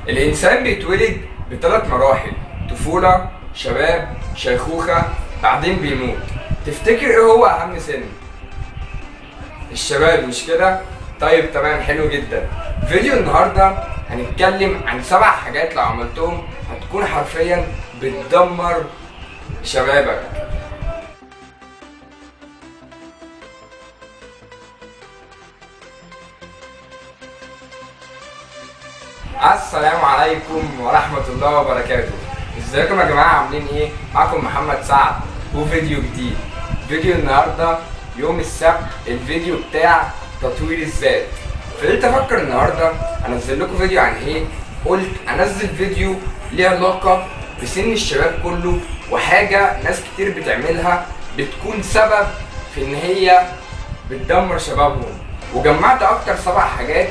الإنسان بيتولد بثلاث مراحل: طفولة، شباب، شيخوخة، بعدين بيموت. تفتكر إيه هو أهم سن؟ الشباب، مش كده؟ طيب تمام، حلو جدا. فيديو النهاردة هنتكلم عن 7 حاجات لو عملتهم هتكون حرفيا بتدمر شبابك. السلام عليكم ورحمة الله وبركاته. ازيكم يا جماعة، عاملين ايه؟ معاكم محمد سعد وفيديو جديد. فيديو النهاردة يوم السبت، الفيديو بتاع تطوير الذات. فضلت افكر النهاردة انزل لكم فيديو عن ايه؟ قلت انزل فيديو ليه علاقة بسن الشباب كله، وحاجة ناس كتير بتعملها بتكون سبب في ان هي بتدمر شبابهم. وجمعت اكتر 7 حاجات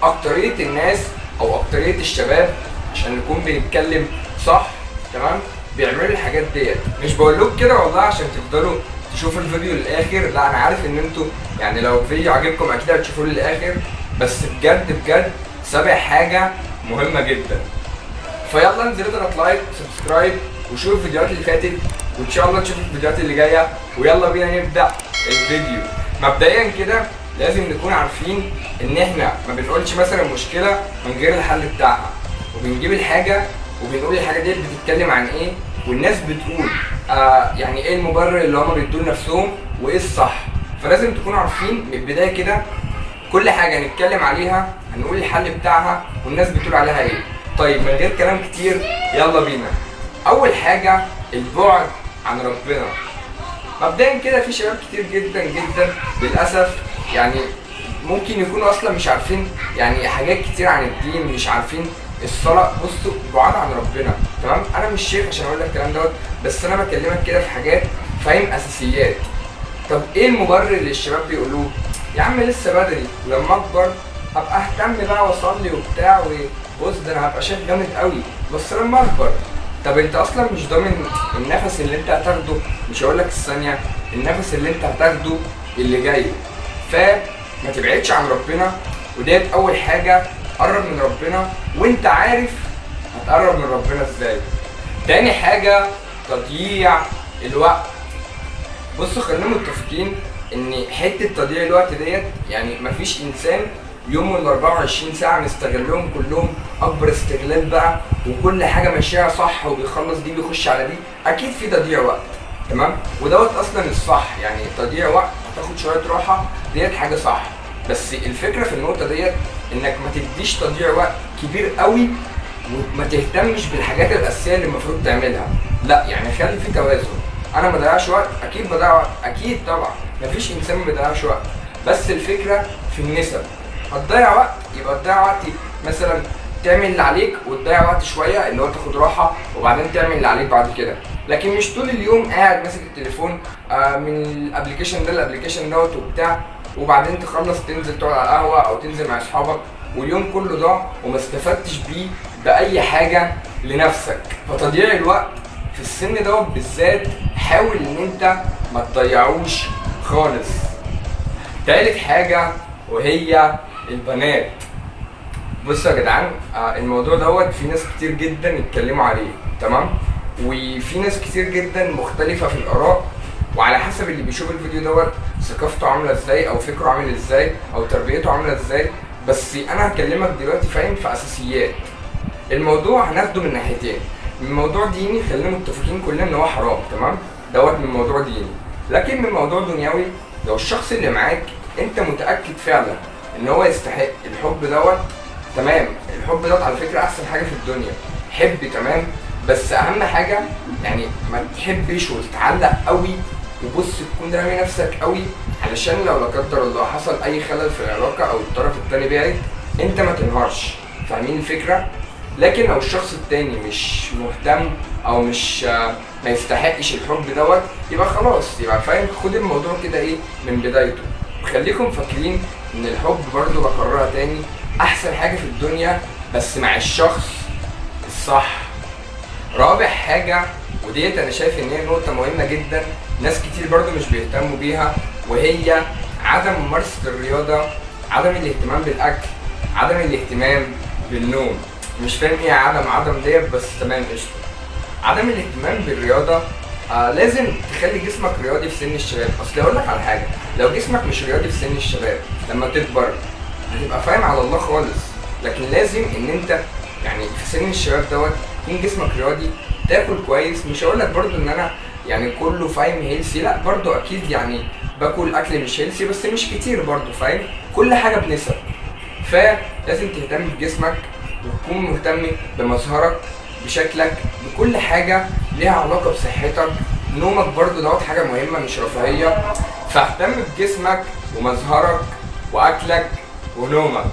اكترية الناس او اكترية الشباب، عشان نكون بنتكلم صح تمام، بيعملوا الحاجات ديت. مش بقول لكم كده والله عشان تفضلوا تشوفوا الفيديو للاخر، لا انا عارف ان انتوا يعني لو الفيديو عجبكم اكيد هتشوفوه للاخر، بس بجد 7 حاجة مهمة جدا. فيلا انزل اضغط لايك وسبسكرايب وشوف الفيديوهات اللي فاتت، وان شاء الله تشوفوا الفيديوهات اللي جايه. ويلا بينا نبدا الفيديو. مبدئيا كده لازم نكون عارفين ان احنا ما بنقولش مثلا مشكله من غير الحل بتاعها، وبنجيب الحاجه وبنقول الحاجه دي بتتكلم عن ايه، والناس بتقول يعني ايه المبرر اللي هم بيدوا لنفسهم وايه الصح. فلازم تكونوا عارفين من البدايه كده كل حاجه هنتكلم عليها هنقول الحل بتاعها والناس بتقول عليها ايه. طيب من غير كلام كتير يلا بينا. اول حاجه البعد عن ربنا. مبدئيا كده في شباب كتير جدا للاسف يعني ممكن يكونوا اصلا مش عارفين يعني حاجات كتير عن الدين، مش عارفين الصلاه. بصوا، بعاد عن ربنا تمام. انا مش شيخ عشان اقول لك الكلام دوت، بس انا بكلمك كده في حاجات فاهم، اساسيات. طب ايه المبرر اللي الشباب بيقولوه؟ يا عم لسه بدري، لما اكبر هبقى اهتم بقى واصلي وبتاع، وبص ده انا هبقى شيخ جامد قوي بس لما اكبر. طب انت اصلا مش ضامن النفس اللي انت هتاخده، مش هقول لك الثانيه، النفس اللي انت هتاخده اللي جاي. فما تبعدش عن ربنا، وديت اول حاجه. قرب من ربنا وانت عارف هتقرب من ربنا ازاي. تاني حاجه تضييع الوقت. بصوا خلينا متفقين ان حته تضييع الوقت ديت يعني مفيش انسان يوم ال 24 ساعه نستغلهم كلهم اكبر استغلال بقى، وكل حاجه ماشيه صح وبيخلص دي بيخش على دي. اكيد في تضييع وقت تمام، ودوت اصلا الصح. يعني تضييع وقت هتاخد شويه راحه، ديت حاجه صح. بس الفكره في النقطه ديت انك ما تديش تضييع وقت كبير قوي وما تهتمش بالحاجات الاساسيه اللي المفروض تعملها. لا يعني خلي في توازن. انا ما بضيعش وقت، اكيد بضيع وقت، اكيد طبعا مفيش انسان ما بيضيعش وقت، بس الفكره في النسب. هتضيع وقت يبقى تضيع وقت مثلا تعمل اللي عليك وتضيع وقت شويه اللي هو تاخد راحه وبعدين تعمل اللي عليك بعد كده. لكن مش طول اليوم قاعد ماسك التليفون من الابلكيشن ده للابلكيشن دوت وبتاع، وبعدين تخلص تنزل تقعد على القهوه او تنزل مع اصحابك واليوم كله ضاع وما استفدتش بيه باي حاجه لنفسك. فتضييع الوقت في السن دوت بالذات حاول ان انت ما تضيعوش خالص. تالت حاجه وهي البنات. بصوا يا جدعان، الموضوع دوت في ناس كتير جدا اتكلموا عليه تمام، وفي ناس كتير جدا مختلفه في الاراء، وعلى حسب اللي بيشوف الفيديو دوت ثقافته عامله ازاي او فكره عامل ازاي او تربيته عامله ازاي. بس انا هكلمك دلوقتي فاهم في اساسيات. الموضوع هناخده من ناحيتين. من موضوع ديني خلينا متفقين كلنا ان هو حرام تمام، دوت من موضوع ديني. لكن من موضوع دنيوي، لو الشخص اللي معاك انت متاكد فعلا ان هو يستحق الحب دوت تمام. الحب دوت على فكره احسن حاجه في الدنيا. حب تمام، بس اهم حاجه يعني ما تحبش وتتعلق قوي وبص تكون رامي نفسك قوي، علشان لو لا قدر الله حصل اي خلل في العلاقه او الطرف التاني بعد انت ما تنهارش. فاهمين الفكره؟ لكن لو الشخص التاني مش مهتم او مش ما يستحقش الحب دوت، يبقى خلاص، يبقى فاهم، خد الموضوع كده ايه من بدايته. وخليكم فاكرين ان الحب برضو بكررها تاني احسن حاجه في الدنيا، بس مع الشخص الصح. رابع حاجه وديت انا شايف ان هي نقطه مهمه جدا، ناس كتير برضو مش بيهتموا بيها، وهي عدم ممارسه الرياضه، عدم الاهتمام بالاكل، عدم الاهتمام بالنوم. مش فاهم ايه عدم ديت، بس تمام قشطه. عدم الاهتمام بالرياضه. لازم تخلي جسمك رياضي في سن الشباب. اصل اقول لك على حاجه، لو جسمك مش رياضي في سن الشباب لما تكبر هتبقى فاهم على الله خالص. لكن لازم ان انت يعني في سن الشباب دوت يكون جسمك رياضي، تاكل كويس. مش هقول لك برضو ان انا يعني كله فاهم هيلسي، لا برضو اكيد يعني باكل اكل مش هيلسي بس مش كتير برضو، فاهم؟ كل حاجه بنسب. فلازم تهتم بجسمك وتكون مهتم بمظهرك، بشكلك، بكل حاجه ليها علاقه بصحتك. نومك برضو دوت حاجه مهمه مش رفاهيه، فاهتم بجسمك ومظهرك واكلك ونومك.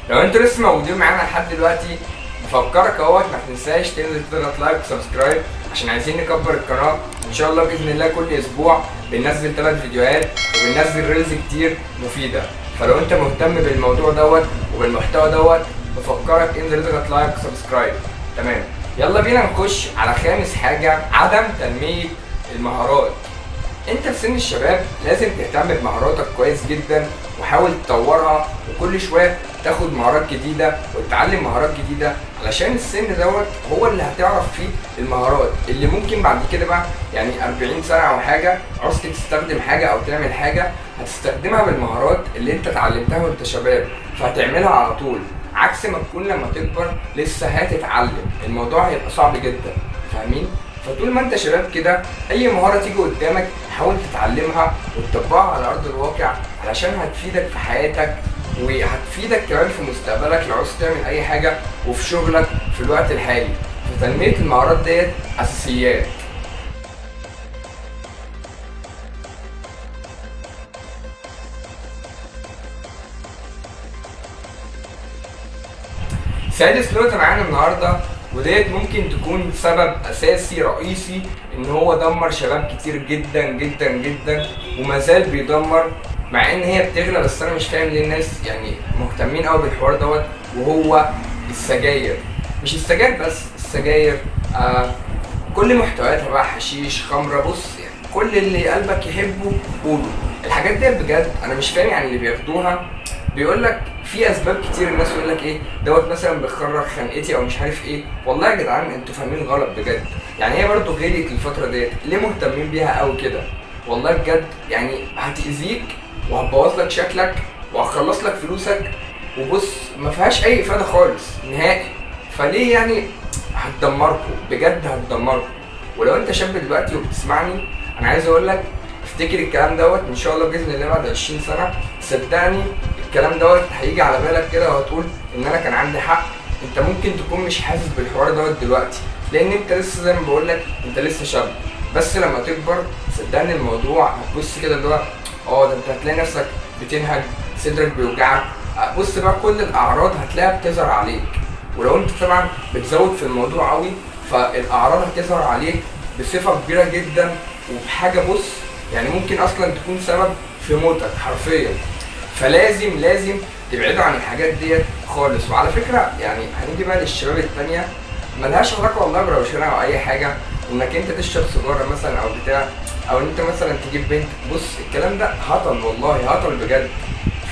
لو انتوا لسه موجودين معانا لحد دلوقتي بفكرك اهوت ما تنساش تنزل تضغط لايك وسبسكرايب عشان عايزين نكبر القناه. ان شاء الله باذن الله كل اسبوع بننزل 3 فيديوهات وبننزل ريلز كتير مفيده. فلو انت مهتم بالموضوع دوت وبالمحتوى دوت بفكرك انزل تضغط لايك وسبسكرايب. تمام، يلا بينا نخش على خامس حاجه، عدم تنميه المهارات. انت في سن الشباب لازم تهتم بمهاراتك كويس جدا وحاول تطورها، وكل شويه تاخد مهارات جديده وتتعلم مهارات جديده، علشان السن دوت هو اللي هتعرف فيه المهارات اللي ممكن بعد كده بقى يعني 40 سنه او حاجه عاوز تستخدم حاجه او تعمل حاجه هتستخدمها بالمهارات اللي انت اتعلمتها وانت شباب، فهتعملها على طول. عكس ما تكون لما تكبر لسه هتتعلم، الموضوع هيبقى صعب جدا، فاهمين؟ فطول ما انت شباب كده اي مهاره تيجي قدامك حاول تتعلمها وتطبقها على ارض الواقع، علشان هتفيدك في حياتك وهتفيدك كمان في مستقبلك لو عاوز تعمل اي حاجه وفي شغلك في الوقت الحالي. فتنميه المهارات ديت اساسيات. سادس نقطه معانا النهارده، وديت ممكن تكون سبب اساسي رئيسي ان هو دمر شباب كتير جدا جدا جدا وما زال بيدمر، مع ان هي بتغلى، بس انا مش فاهم ليه الناس يعني مهتمين قوي بالحوار دوت، وهو السجاير. مش السجاير بس، السجاير كل محتوياتها بقى، حشيش، خمره، بص يعني كل اللي قلبك يحبه قوله. الحاجات دي بجد انا مش فاهم، يعني اللي بياخدوها بيقول لك في اسباب كتير. الناس يقول لك ايه دوت مثلا بتخرج خنقتي او مش عارف ايه. والله يا جدعان انتوا فاهمين غلط بجد. يعني هي برضه غليت الفتره ديت، ليه مهتمين بيها قوي كده؟ والله بجد يعني هتاذيك وهتبوظ لك شكلك وهتخلص لك فلوسك، وبص ما فيهاش اي افاده خالص نهائي. فليه يعني؟ هتدمركم بجد، هتدمركم. ولو انت شاب دلوقتي وبتسمعني انا عايز اقول لك افتكر الكلام دوت، ان شاء الله باذن الله بعد 20 سنه صدقني الكلام دوت هيجي على بالك كده وهتقول ان انا كان عندي حق. انت ممكن تكون مش حاسس بالحوار دوت دلوقتي لان انت لسه زي ما بقول لك انت لسه شاب، بس لما تكبر صدقني الموضوع هتبص كده اللي هو ده انت هتلاقي نفسك بتنهج، صدرك بيوجعك. بص بقى كل الاعراض هتلاقيها بتظهر عليك، ولو انت طبعا بتزود في الموضوع قوي فالاعراض هتظهر عليك بصفه كبيره جدا وبحاجه بص يعني ممكن اصلا تكون سبب في موتك حرفيا. فلازم تبعدوا عن الحاجات ديت خالص. وعلى فكره يعني هنيجي بقى للشباب التانيه ملهاش علاقه والله بروشنه او اي حاجه انك انت تشرب سيجاره مثلا او بتاع، او ان انت مثلا تجيب بنت. بص الكلام ده هطل، والله هطل بجد.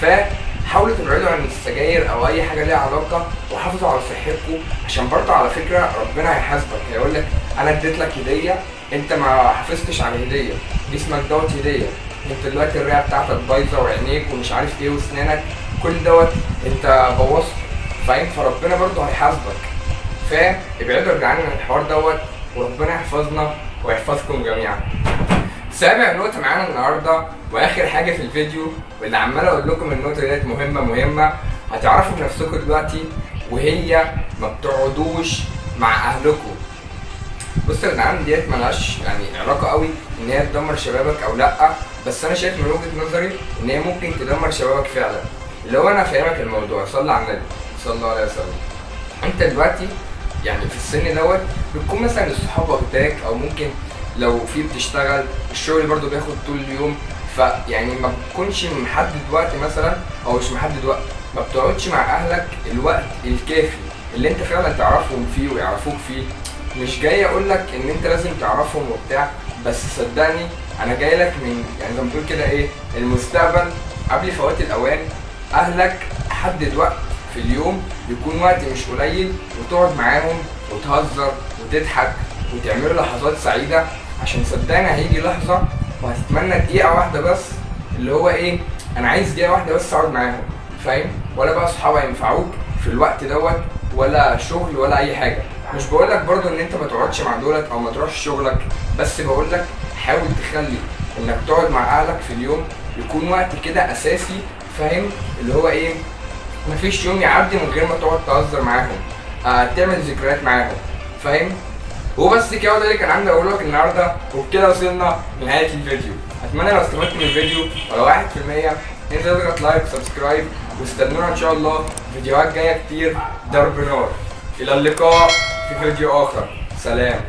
فحاولوا تبعدوا عن السجاير او اي حاجه ليها علاقه، وحافظوا على صحتكم عشان برضه على فكره ربنا هيحاسبك، هيقول لك انا اديت لك هديه انت ما حافظتش على الهديه، جسمك دوت هديه، انت دلوقتي الرئه بتاعتك بايظه وعينيك ومش عارف ايه واسنانك كل دوت انت بوظته، فاهم؟ فربنا برضه هيحاسبك. فابعدوا يا جدعان عن الحوار دوت وربنا يحفظنا ويحفظكم جميعا. سابع نقطة معانا النهارده واخر حاجة في الفيديو، واللي عمال اقول لكم النقطة ديت مهمة هتعرفوا بنفسكم دلوقتي، وهي ما بتقعدوش مع اهلكم. بص يا جدعان ديت ملهاش يعني علاقة قوي ان هي تدمر شبابك او لا، بس انا شايف من وجهة نظري ان هي ممكن تدمر شبابك فعلا. لو انا فاهمك الموضوع، صلي على النبي صلى الله عليه وسلم. انت دلوقتي يعني في السن دوت بتكون مثلا الصحاب واخداك، او ممكن لو في بتشتغل الشغل برضو بياخد طول اليوم، فيعني ما بتكونش محدد وقت مثلا، او مش محدد وقت، ما بتقعدش مع اهلك الوقت الكافي اللي انت فعلا تعرفهم فيه ويعرفوك فيه. مش جاي اقول لك ان انت لازم تعرفهم وبتاع، بس صدقني انا جاي لك من يعني زي ما بتقول كده ايه المستقبل قبل فوات الاوان. اهلك حدد وقت في اليوم يكون وقت مش قليل، وتقعد معاهم وتهزر وتضحك وتعملوا لحظات سعيدة، عشان صدقني هيجي لحظة وهتتمنى دقيقة واحدة بس، اللي هو ايه، انا عايز دقيقة واحدة بس اقعد معاهم، فاهم؟ ولا بقى اصحاب هينفعوك في الوقت دوت، ولا شغل ولا اي حاجة. مش بقولك برضو ان انت ما تقعدش مع دولت او ما تروحش شغلك، بس بقولك حاول تخلي انك تقعد مع اهلك في اليوم يكون وقت كده اساسي، فاهم؟ اللي هو ايه، مفيش يوم يعدي من غير ما تقعد تهزر معاهم، تعمل ذكريات معاهم، فاهم؟ وبس كده، وده اللي كان عندي اقوله لك النهارده، وبكده وصلنا لنهايه الفيديو. اتمنى لو استفدت من الفيديو ولو 1%، انزل اضغط لايك وسبسكرايب، واستنونا ان شاء الله فيديوهات جايه كتير ضرب نار. الى اللقاء في فيديو اخر، سلام.